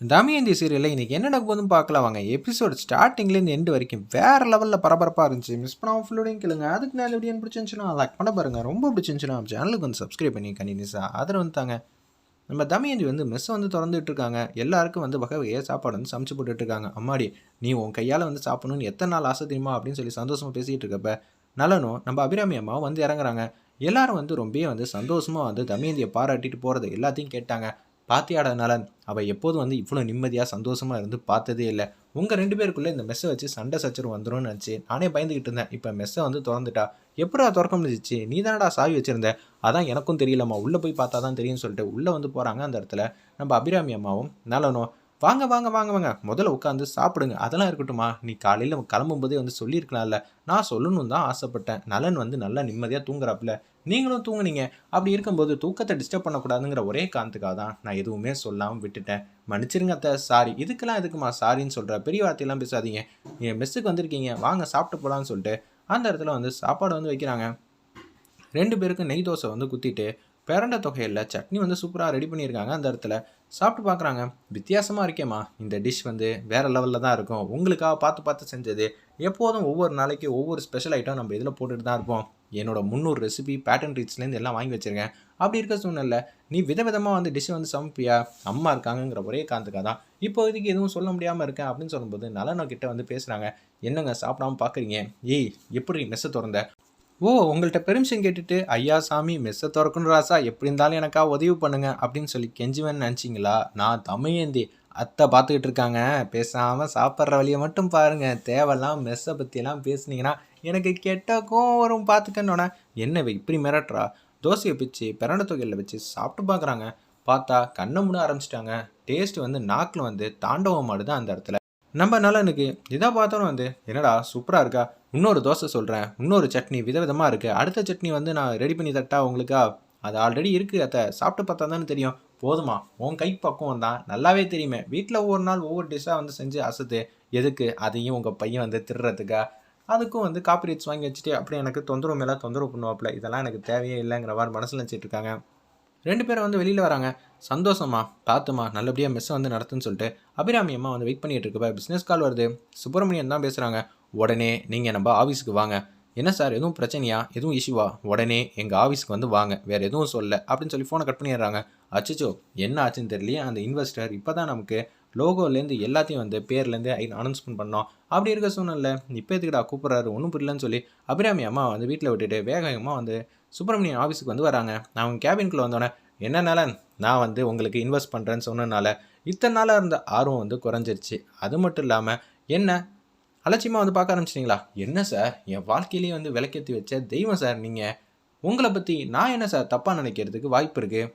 தமயந்தி சீரியலில் இன்றைக்கி என்ன நடக்க போதுன்னு பார்க்கலாம் வாங்க. எபிசோட் ஸ்டார்டிங்லேருந்து எண்டு வரைக்கும் வேறு லெவலில் பரபரப்பாக இருந்துச்சு. மிஸ் பண்ணாமல் ஃபுல்லோடையும் கேளுங்க. அதுக்கு மேலே எப்படி பிடிச்சிருந்துச்சுன்னா லைக் பண்ண பாருங்கள். ரொம்ப பிடிச்சிருந்துச்சுன்னா சேனலுக்கு வந்து சப்ஸ்கிரைப் பண்ணி கண்டினியூஸாக ஆதரவு வந்துட்டாங்க. நம்ம தமயந்தி மெஸ்ஸை திறந்துட்டு இருக்காங்க. எல்லாருக்கும் வகை வகையாக சாப்பாடு சமைச்சு போட்டுட்ருக்காங்க. அம்மாடி நீ உன் கையால் சாப்பிடணும்னு எத்தனை நாள் ஆசை தெரியுமா அப்படின்னு சொல்லி சந்தோஷமாக பேசிகிட்டு இருக்கப்ப நலனும் நம்ம அபிராமி அம்மாவும் இறங்குறாங்க. எல்லாரும் ரொம்ப சந்தோஷமாக தமயந்தியை பாராட்டிட்டு போகிறது எல்லாத்தையும் கேட்டாங்க. பாத்தியாட நலன் அவள் எப்போதும் இவ்வளோ நிம்மதியாக சந்தோஷமாக இருந்து பார்த்ததே இல்லை. உங்கள் 2 பேருக்குள்ளே இந்த மெஸ்ஸை வச்சு சண்டை சச்சரவு வந்துடும்னு நினச்சி நானே பயந்துக்கிட்டு இருந்தேன். இப்போ மெஸ்ஸை திறந்துட்டா எப்படா திறக்க முடிஞ்சிச்சு? நீ தானடா சாவி வச்சுருந்த. அதான் எனக்கும் தெரியலம்மா, உள்ளே போய் பார்த்தா தான் தெரியும்னு சொல்லிட்டு உள்ளே போகிறாங்க. அந்த இடத்துல நம்ம அபிராமி அம்மாவும் நலனும் வாங்க வாங்க வாங்க வாங்க முதல்ல உட்காந்து சாப்பிடுங்க. அதெல்லாம் இருக்கட்டுமா, நீ காலையில் கிளம்பும்போதே சொல்லியிருக்கலாம்ல. நான் சொல்லணும் தான் ஆசைப்பட்டேன். நலன் நல்லா நிம்மதியாக தூங்குறாப்புல, நீங்களும் தூங்குனீங்க. அப்படி இருக்கும்போது தூக்கத்தை டிஸ்டர்ப் பண்ணக்கூடாதுங்கிற ஒரே காரணத்துக்காக தான் நான் எதுவுமே சொல்லாமல் விட்டுட்டேன். மன்னிச்சிருங்க அத்தை, சாரி. இதுக்கெல்லாம் எதுக்குமா சாரின்னு சொல்கிற? பெரிய வார்த்தையெல்லாம் பேசாதீங்க. என் மெஸ்ஸுக்கு வந்திருக்கீங்க, வாங்க சாப்பிட்டு போகலான்னு சொல்லிட்டு அந்த இடத்துல சாப்பாடு வைக்கிறாங்க. 2 பேருக்கும் நெய் தோசை குத்திட்டு பிரண்ட தொகையில் சட்னி சூப்பராக ரெடி பண்ணியிருக்காங்க. அந்த இடத்துல சாப்பிட்டு பார்க்குறாங்க. வித்தியாசமாக இருக்கேம்மா, இந்த டிஷ் வேறு லெவலில் தான் இருக்கும். உங்களுக்காக பார்த்து பார்த்து செஞ்சது. எப்போதும் ஒவ்வொரு நாளைக்கு ஒவ்வொரு ஸ்பெஷல் ஐட்டம் நம்ம இதில் போட்டுட்டு தான் இருப்போம். என்னோட 300 ரெசிபி பேட்டன் ரீச்லேருந்து எல்லாம் வாங்கி வச்சுருக்கேன். அப்படி இருக்க சூழ்நிலை நீ விதவிதமாக டிஷ் சமைப்பியா? அம்மா இருக்காங்கங்கிற ஒரே காரணத்துக்காக தான் இப்போதைக்கு எதுவும் சொல்ல முடியாமல் இருக்கேன் அப்படின்னு சொல்லும்போது நலனோ கிட்ட பேசுகிறாங்க. என்னங்க சாப்பிடாமல் பார்க்குறீங்க? ஏய் எப்படி மெஸ்ஸை திறந்த? ஓ, உங்கள்கிட்ட பெர்மிஷன் கேட்டுட்டு ஐயா சாமி மெஸ்ஸை திறக்கணும் ராசா, எப்படி இருந்தாலும் எனக்கா உதவி பண்ணுங்க அப்படின்னு சொல்லி கெஞ்சுவேன்னு நினச்சிங்களா? நான் தமையந்தி அத்தை பார்த்துக்கிட்டு இருக்காங்க. பேசாமல் சாப்பிட்ற வழியை மட்டும் பாருங்கள். தேவையெல்லாம் மெஸ்ஸை பற்றியெல்லாம் பேசுனீங்கன்னா எனக்கு கெட்டக்கும் வரும் பார்த்துக்கன்னோட. என்ன இப்படி மிரட்டுறா? தோசையை பிச்சு பிரண்ட தொகையில் வச்சு சாப்பிட்டு பார்க்குறாங்க. பார்த்தா கண்ணை மூட ஆரம்பிச்சிட்டாங்க. டேஸ்ட் நாக்கில் தாண்டவம் ஆடுது. அந்த இடத்துல நம்ம நலனுக்கு இதாக பார்த்தோன்னு என்னடா சூப்பராக இருக்கா, இன்னொரு தோசை சொல்கிறேன், இன்னொரு சட்னி விதவிதமாக இருக்குது, அடுத்த சட்னி நான் ரெடி பண்ணி தட்டா உங்களுக்கா? அது ஆல்ரெடி இருக்குது அத்தை, சாப்பிட்டு பார்த்தா தானே தெரியும். போதுமா, உன் கை பக்குவம் தான் நல்லாவே தெரியுமே. வீட்டில் ஒவ்வொரு நாள் ஒவ்வொரு டிஷ்ஷாக செஞ்சு அசத்து. எதுக்கு அதையும் உங்கள் பையன் திருறதுக்கா? அதுக்கும் காப்பி ரைட்ஸ் வாங்கி வச்சுட்டு அப்படியே எனக்கு தொந்தரவு மேலே தொந்தரவு பண்ணுவாப்புல. இதெல்லாம் எனக்கு தேவையே இல்லைங்கிற மாதிரி மனசில் நினச்சிட்டு இருக்காங்க. 2 பேரும் வெளியில் வராங்க. சந்தோஷமா பார்த்துமா நல்லபடியாக மெஸ்ஸை நடத்துன்னு சொல்லிட்டு அபிராமி அம்மா வெயிட் பண்ணிகிட்டு இருக்கப்ப பிஸ்னஸ் கால் வருது. சுப்பிரமணியன் தான் பேசுகிறாங்க. உடனே நீங்கள் நம்ம ஆஃபீஸுக்கு வாங்க. என்ன சார், எதுவும் பிரச்சனையா, எதுவும் இஷ்யூவா? உடனே எங்கள் ஆஃபீஸுக்கு வாங்க, வேறு எதுவும் சொல்ல அப்படின்னு சொல்லி ஃபோனை கட் பண்ணிடுறாங்க. அச்சோ என்ன ஆச்சுன்னு தெரியலையே. அந்த இன்வெஸ்டர் இப்போ தான் நமக்கு லோகோலேருந்து எல்லாத்தையும் பேர்லேருந்து அனௌன்ஸ்மெண்ட் பண்ணோம். அப்படி இருக்க சூழ்நிலை இப்போ எதுக்கிட்ட கூப்பிட்றாரு ஒன்றும் புரியலன்னு சொல்லி அபிராமி அம்மா வீட்டில் விட்டுட்டு வேகமாக சுப்பிரமணியன் ஆஃபீஸுக்கு வராங்க. நான் அவங்க கேபின்குள்ளே வந்தோடனே என்ன நலன், நான் உங்களுக்கு இன்வெஸ்ட் பண்ணுறேன்னு சொன்னனால இத்தனை நாளாக இருந்த ஆர்வம் குறைஞ்சிருச்சு. அது மட்டும் இல்லாமல் என்ன அலட்சியமாக பார்க்க ஆரம்பிச்சிட்டிங்களா? என்ன சார், என் வாழ்க்கையிலேயே விளக்கேற்றி வச்ச தெய்வம் சார் நீங்கள். உங்களை பற்றி நான் என்ன சார் தப்பாக நினைக்கிறதுக்கு வாய்ப்பு இருக்குது?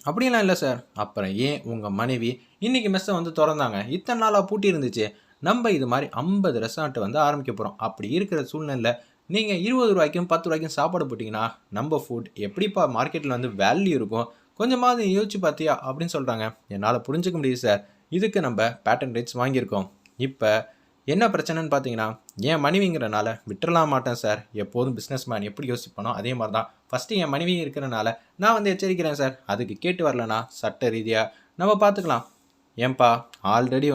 அப்படியெல்லாம் இல்லை சார். அப்புறம் ஏன் உங்கள் மனைவி இன்றைக்கி மெஸ்ஸை திறந்தாங்க? இத்தனை நாளாக பூட்டி இருந்துச்சு. நம்ம இது மாதிரி 50 ரெஸ்டாரண்ட்டு ஆரம்பிக்க போகிறோம். அப்படி இருக்கிற சூழ்நிலை நீங்கள் 20 ரூபாய்க்கும் 10 ரூபாய்க்கும் சாப்பாடு போட்டிங்கன்னா நம்ம ஃபுட் எப்படிப்பா மார்க்கெட்டில் வேல்யூ இருக்கும்? கொஞ்சமாவது யோசிச்சு பார்த்தியா அப்படின்னு சொல்கிறாங்க. என்னால் புரிஞ்சுக்க முடியுது சார். இதுக்கு நம்ம பேட்டன் ரைட்ஸ் வாங்கியிருக்கோம். இப்போ என்ன பிரச்சனைன்னு பார்த்தீங்கன்னா என் மனைவிங்கிறனால விட்டுறலாம் மாட்டேன் சார். எப்போதும் பிஸ்னஸ் மேன் எப்படி யோசிப்பானோ அதே மாதிரி தான் ஃபஸ்ட்டு என் மனைவி இருக்கிறனால நான் எச்சரிக்கிறேன் சார். அதுக்கு கேட்டு வரலனா சட்ட ரீதியாக நம்ம பார்த்துக்கலாம். ஏன்பா ஆல்ரெடி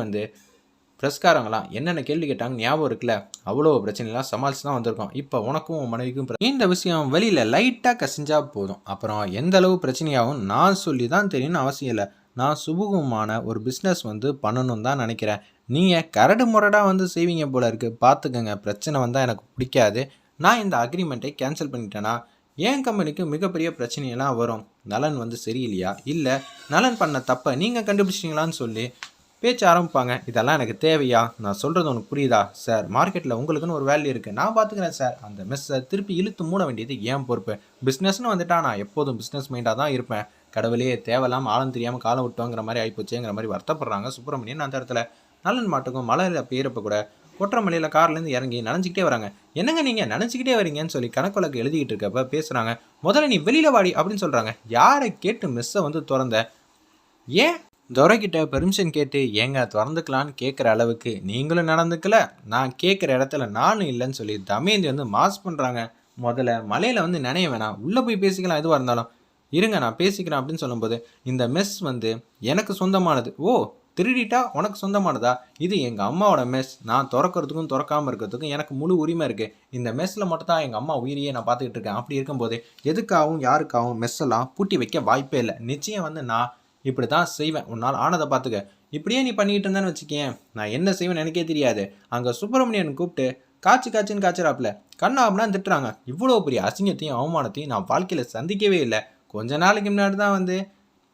ப்ரெஸ்காரங்களாம் என்னென்ன கேள்வி கேட்டாங்க ஞாபகம் இருக்குல்ல? அவ்வளோ பிரச்சனைலாம் சமாளித்து தான் வந்திருக்கோம். இப்போ உனக்கும் உன் மனைவிக்கும் இந்த விஷயம் வெளியில் லைட்டாக கசிஞ்சா போதும். அப்புறம் எந்த அளவு பிரச்சனையாகவும் நான் சொல்லி தான் தெரியும்னு அவசியம் இல்லை. நான் சுபகுமான ஒரு பிஸ்னஸ் பண்ணணும் தான் நினைக்கிறேன். நீங்கள் கரடு முரடாக செய்வீங்க போல இருக்குது. பார்த்துக்கங்க, பிரச்சனை வந்தால் எனக்கு பிடிக்காது. நான் இந்த அக்ரிமெண்ட்டை கேன்சல் பண்ணிட்டேன்னா என் கம்பெனிக்கு மிகப்பெரிய பிரச்சனையெல்லாம் வரும். நலன் சரியில்லையா, இல்லை நலன் பண்ண தப்பை நீங்கள் கண்டுபிடிச்சிட்டிங்களான்னு சொல்லி பேச்சு ஆரம்பிப்பாங்க. இதெல்லாம் எனக்கு தேவையா? நான் சொல்கிறது உனக்கு புரியுதா? சார், மார்க்கெட்டில் உங்களுக்குன்னு ஒரு வேல்யூ இருக்குது, நான் பார்த்துக்கிறேன் சார். அந்த மெஸ்ஸை திருப்பி இழுத்து மூட வேண்டியது ஏன் பொறுப்பு? பிஸ்னஸ்னு நான் எப்போதும் பிஸ்னஸ் மைண்டாக தான் இருப்பேன். கடவுளே தேவையில்லாமல் ஆழம் தெரியாமல் காலம் விட்டோங்கிற மாதிரி ஆகிப்போச்சுங்கிற மாதிரி வருத்தப்படுறாங்க சுப்பிரமணியன். அந்த இடத்துல நலன் மாட்டுக்கும் மலையில் பெய்யறப்ப கூட கொற்றமலையில் கார்லேருந்து இறங்கி நனைஞ்சிக்கிட்டே வராங்க. என்னங்க நீங்கள் நினச்சிக்கிட்டே வரீங்கன்னு சொல்லி கணக்கு எழுதிக்கிட்டு இருக்கப்ப பேசுகிறாங்க. முதல்ல நீ வெளியில் வாடி அப்படின்னு சொல்கிறாங்க. யாரை கேட்டு மெஸ்ஸை திறந்த? ஏன் துரைக்கிட்ட பெர்மிஷன் கேட்டு ஏங்க திறந்துக்கலான்னு கேட்குற அளவுக்கு நீங்களும் நடந்துக்கல, நான் கேட்குற இடத்துல நானும் இல்லைன்னு சொல்லி தமேந்தி மாஸ் பண்ணுறாங்க. முதல்ல மலையில் நினைய வேணாம், உள்ளே போய் பேசிக்கலாம், எதுவாக இருந்தாலும் இருங்க நான் பேசிக்கிறேன் அப்படின்னு சொல்லும்போது இந்த மெஸ் எனக்கு சொந்தமானது. ஓ திருடிட்டா உனக்கு சொந்தமானதா? இது எங்கள் அம்மாவோட மெஸ். நான் திறக்கிறதுக்கும் திறக்காமல் இருக்கிறதுக்கும் எனக்கு முழு உரிமை இருக்குது. இந்த மெஸ்ஸில் மட்டும் தான் எங்கள் அம்மா உயிரியே நான் பார்த்துக்கிட்டு இருக்கேன். அப்படி இருக்கும்போது எதுக்காகவும் யாருக்காகவும் மெஸ்ஸெல்லாம் பூட்டி வைக்க வாய்ப்பே இல்லை. நிச்சயம் வந்து நான் இப்படி தான் செய்வேன். உன்னால் ஆனதை பார்த்துக்க. இப்படியே நீ பண்ணிக்கிட்டு இருந்தேன்னு வச்சுக்கேன், நான் என்ன செய்வேன்னு எனக்கே தெரியாது. அங்கே சுப்பிரமணியன் கூப்பிட்டு காய்ச்சின்னு காய்ச்சறாப்புல கண்ணா திட்டுறாங்க. இவ்வளோ பெரிய அசிங்கத்தையும் அவமானத்தையும் நான் வாழ்க்கையில் சந்திக்கவே இல்லை. கொஞ்ச நாளைக்கு முன்னாடி தான் வந்து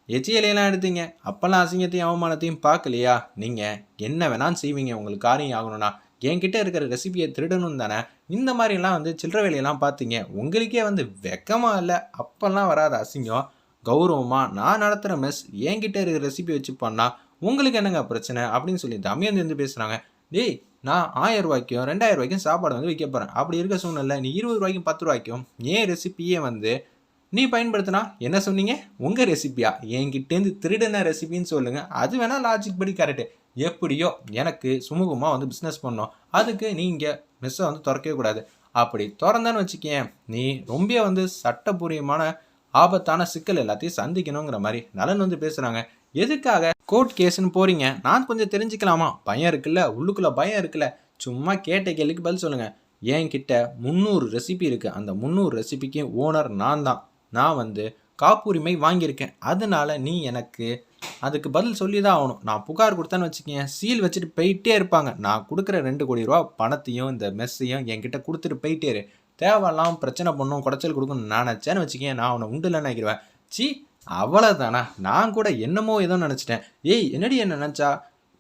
எச்சியலையெல்லாம் எடுத்தீங்க. அப்போல்லாம் அசிங்கத்தையும் அவமானத்தையும் பார்க்கலையா? நீங்கள் என்ன வேணாலும் செய்வீங்க உங்களுக்கு காரியம் ஆகணும்னா. என்கிட்ட இருக்கிற ரெசிபியை திருடணும் தானே இந்த மாதிரிலாம் வந்து சில்லற வேலையெல்லாம் பார்த்தீங்க. உங்களுக்கே வந்து வெக்கமாக இல்லை? அப்போல்லாம் வராத அசிங்கம் கௌரவமாக நான் நடத்துகிற மெஸ் என்கிட்ட இருக்கிற ரெசிபி வச்சு பண்ணால் உங்களுக்கு என்னங்க பிரச்சனை அப்படின்னு சொல்லி தமையந்து வந்து பேசுகிறாங்க. டேய், நான் 1000 ரூபாய்க்கும் 2000 ரூபாய்க்கும் சாப்பாடு வந்து விற்க போகிறேன். அப்படி இருக்க சூழ்நிலை நீ 20 ரூபாய்க்கும் 10 ரூபாய்க்கும் ஏன் ரெசிபியே வந்து நீ பயன்படுத்தினா என்ன சொன்னீங்க? உங்கள் ரெசிபியா? என்கிட்டேருந்து திருடின ரெசிபின்னு சொல்லுங்கள். அது வேணால் லாஜிக் படி கரெக்டு. எப்படியோ எனக்கு சுமூகமாக வந்து பிஸ்னஸ் பண்ணோம். அதுக்கு நீங்கள் மெஸ்ஸை வந்து திறக்கவே கூடாது. அப்படி திறந்தான்னு வச்சுக்கேன், நீ ரொம்ப வந்து சட்டப்பூர்வமான ஆபத்தான சிக்கல் எல்லாத்தையும் சந்திக்கணுங்கிற மாதிரி நலன் வந்து பேசுகிறாங்க. எதுக்காக கோர்ட் கேஸ்ன்னு போகிறீங்க? நான் கொஞ்சம் தெரிஞ்சுக்கலாமா? பயம் இருக்குல்ல, உள்ளுக்குள்ளே பயம் இருக்குல்ல. சும்மா கேட்ட கேள்விக்கு பதில் சொல்லுங்கள். என்கிட்ட 300 ரெசிபி இருக்குது. அந்த 300 ரெசிபிக்கு ஓனர் நான் தான். நான் வந்து காப்புரிமை வாங்கியிருக்கேன். அதனால நீ எனக்கு அதுக்கு பதில் சொல்லி தான் ஆகணும். நான் புகார் கொடுத்தேன்னு வச்சுக்கேன், சீல் வச்சுட்டு போயிட்டே இருப்பாங்க. நான் கொடுக்குற 2 கோடி ரூபா பணத்தையும் இந்த மெஸ்ஸையும் என்கிட்ட கொடுத்துட்டு போயிட்டே இரு. தேவையில்லாமல் பிரச்சனை பண்ணும், குடைச்சல் கொடுக்கணும்னு நினச்சேன்னு வச்சுக்கேன், நான் அவனை உண்டு இல்லைன்னு நினைக்கிறேன். சி, அவ்வளோதானா? நான் கூட என்னமோ ஏதோ நினச்சிட்டேன். ஏய், என்னடி என்ன நினச்சா?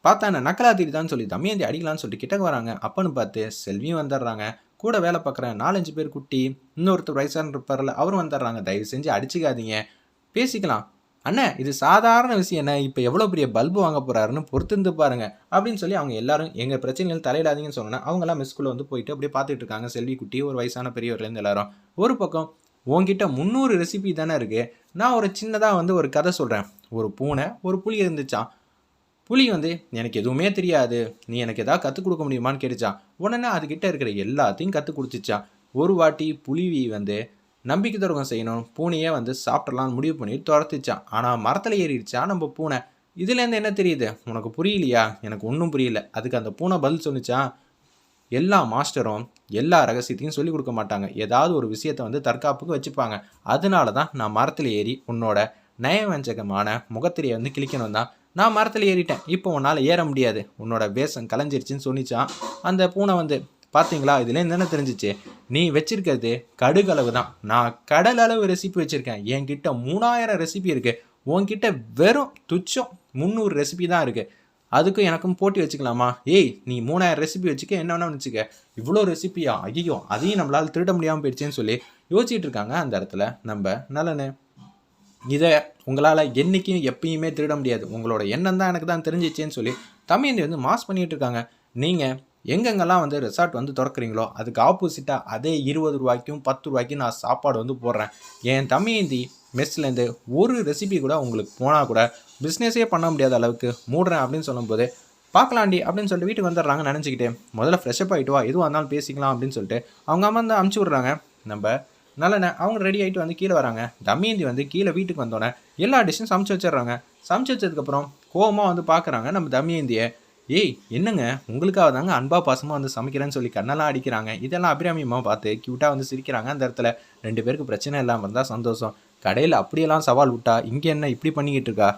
பார்த்தா என்ன நக்கலாத்திட்டான்னு சொல்லி தமையந்தி அடிக்கலான்னு சொல்லிட்டு கிட்டக்கு வராங்க. அப்பன்னு பார்த்து செல்வியும் வந்துடுறாங்க. கூட வேலை பார்க்குறேன் 4-5 பேர் குட்டி, இன்னொருத்தர் வயசான இருப்பார்ல, அவரும் வந்துடுறாங்க. தயவு செஞ்சு அடிச்சுக்காதீங்க, பேசிக்கலாம். அண்ணே, இது சாதாரண விஷயம் என்ன? இப்போ எவ்வளோ பெரிய பல்பு வாங்க போகிறாருன்னு பொறுத்திருந்து பாருங்க அப்படின்னு சொல்லி அவங்க எல்லாரும் எங்கள் பிரச்சனைகள் தலையிடாதீங்கன்னு சொன்னேன். அவங்களாம் மெஸ்குள்ளே வந்து போயிட்டு அப்படியே பார்த்துட்டு இருக்காங்க. செல்வி குட்டி, ஒரு வயசான பெரியவர்லேருந்து எல்லாரும். ஒரு பக்கம் உங்ககிட்ட 300 ரெசிபி தானே இருக்குது. நான் ஒரு சின்னதாக வந்து ஒரு கதை சொல்கிறேன். ஒரு பூனை ஒரு புலி இருந்துச்சான். புலி வந்து எனக்கு எதுவுமே தெரியாது, நீ எனக்கு எதாவது கற்றுக் கொடுக்க முடியுமான்னு கேட்டுச்சான். உடனே அதுக்கிட்ட இருக்கிற எல்லாத்தையும் கற்றுக் கொடுத்துச்சான். ஒரு வாட்டி புலி வந்து நம்பிக்கை துரோகம் செய்யணும், பூனையே வந்து சாப்பிட்றலான்னு முடிவு பண்ணி துரத்துச்சான். ஆனால் மரத்தில் ஏறிடுச்சா நம்ம பூனை. இதுலேருந்து என்ன தெரியுது உனக்கு? புரியலையா? எனக்கு ஒன்றும் புரியல. அதுக்கு அந்த பூனை பதில் சொன்னிச்சான், எல்லா மாஸ்டரும் எல்லா ரகசியத்தையும் சொல்லிக் கொடுக்க மாட்டாங்க. ஏதாவது ஒரு விஷயத்தை வந்து தற்காப்புக்கு வச்சுப்பாங்க. அதனால தான் நான் மரத்தில் ஏறி உன்னோட நயவஞ்சகமான முகத்திரையை வந்து கிளிக்கணும் தான் நான் மரத்தில் ஏறிட்டேன். இப்போ உன்னால் ஏற முடியாது, உன்னோட வேஷம் கலைஞ்சிருச்சுன்னு சொன்னிச்சான். அந்த பூனை வந்து பார்த்தீங்களா, இதுலேருந்து என்ன தெரிஞ்சிச்சு? நீ வச்சிருக்கிறது கடுகளவு தான். நான் கடல் அளவு ரெசிபி வச்சுருக்கேன். என்கிட்ட 3000 ரெசிபி இருக்குது. உன்கிட்ட வெறும் துச்சம் 300 ரெசிபி தான் இருக்குது. அதுக்கும் எனக்கும் போட்டி வச்சுக்கலாமா? ஏய், நீ 3000 ரெசிபி வச்சுக்க, என்ன வேணா வச்சுக்க. இவ்வளோ ரெசிபியா? ஐயோ, அதையும் நம்மளால் திருட முடியாமல் போயிடுச்சேன்னு சொல்லி யோசிச்சுட்டு இருக்காங்க அந்த இடத்துல நம்ம நலனு. இதை உங்களால் என்றைக்கும் எப்பயுமே திருட முடியாது. உங்களோட எண்ணம் தான் எனக்கு தான் தெரிஞ்சிச்சேன்னு சொல்லி தமையந்தி வந்து மாஸ் பண்ணிகிட்டு இருக்காங்க. நீங்கள் எங்கெங்கெல்லாம் வந்து ரெசார்ட் வந்து திறக்கிறீங்களோ அதுக்கு ஆப்போசிட்டாக அதே 20 ரூபாய்க்கும் 10 ரூபாய்க்கும் நான் சாப்பாடு வந்து போடுறேன். என் தமையந்தி மெஸ்லேருந்து ஒரு ரெசிபி கூட உங்களுக்கு போனால் கூட பிஸ்னஸே பண்ண முடியாத அளவுக்கு மூடுறேன் அப்படின்னு சொல்லும்போது, பார்க்கலாண்டி அப்படின்னு சொல்லிட்டு வீட்டுக்கு வந்துடுறாங்க. நினச்சிக்கிட்டே முதல்ல ஃப்ரெஷ்அப் ஆகிட்டு வா, எதுவாக இருந்தாலும் பேசிக்கலாம் அப்படின்னு சொல்லிட்டு அவங்க அம்மா வந்து அமுச்சு விட்றாங்க. நம்ம நல்லண்ணே அவங்க ரெடி ஆகிட்டு வந்து கீழே வராங்க. தமயந்தி வந்து கீழே வீட்டுக்கு வந்தோடனே எல்லா டிஷ்ஷும் சமைச்சு வச்சிடுறாங்க. சமைச்சு வச்சதுக்கப்புறம் கோவமாக வந்து பார்க்குறாங்க நம்ம தமயந்தியை. ஏய், என்னங்க உங்களுக்காக தாங்க அன்பா பாசமாக வந்து சமைக்கிறேன்னு சொல்லி கண்ணெல்லாம் அடிக்கிறாங்க. இதெல்லாம் அபிராமியமாக பார்த்து க்யூட்டாக வந்து சிரிக்கிறாங்க. அந்த இடத்துல 2 பேருக்கு பிரச்சனை இல்லாமல் இருந்தால் சந்தோஷம். கடையில் அப்படியெல்லாம் சவால் விட்டா இங்கே என்ன இப்படி பண்ணிக்கிட்டு இருக்கா?